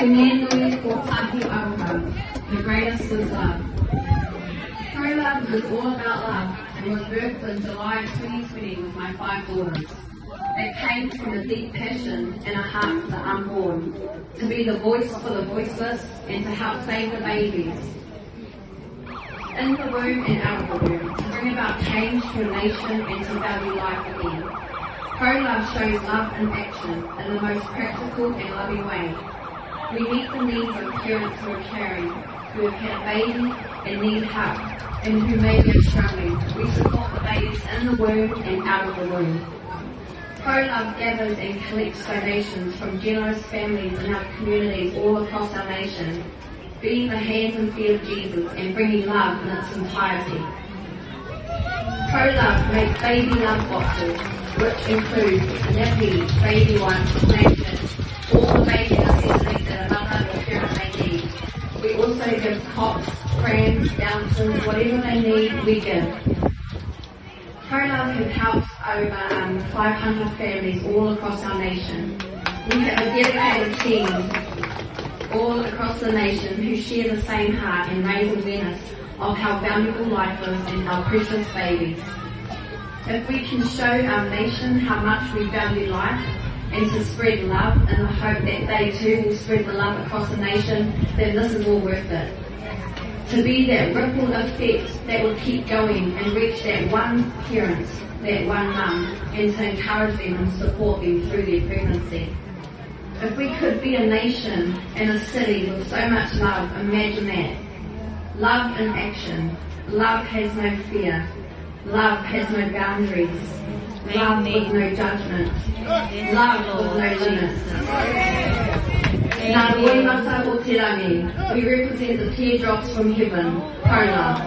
Te nui ko tahi aroha, the greatest was love. Pro-Love is all about love and was birthed in July 2020 with my 5 daughters. It came from a deep passion and a heart for the unborn, to be the voice for the voiceless and to help save the babies. In the womb and out of the womb, to bring about change to a nation and to value life again. Pro-Love shows love in action in the most practical and loving way. We meet the needs of parents who are caring, who have had a baby and need help, and who may be struggling. We support the babies in the womb and out of the womb. Pro-Love gathers and collects donations from generous families in our communities all across our nation, being the hands and feet of Jesus and bringing love in its entirety. Pro-Love makes baby love boxes, which include nappies, baby wipes, blankets, all the baby necessities that a mother or parent may need. We also give cots, prams, bouncers, whatever they need, we give. Pro-Love has helped over 500 families all across our nation. We have a dedicated team all across the nation who share the same heart and raise awareness of how valuable life is and our precious babies. If we can show our nation how much we value life and to spread love in the hope that they too will spread the love across the nation, then this is all worth it. To be that ripple effect that will keep going and reach that one parent, that one mum, and to encourage them and support them through their pregnancy. If we could be a nation and a city with so much love, imagine that. Love in action. Love has no fear. Love has no boundaries. Love with no judgment. Love with no limits. Nā roi mata o te rangi. We represent the teardrops from heaven. Pro-Love.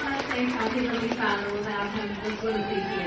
I thank our Heavenly Father. Without him, this wouldn't be here.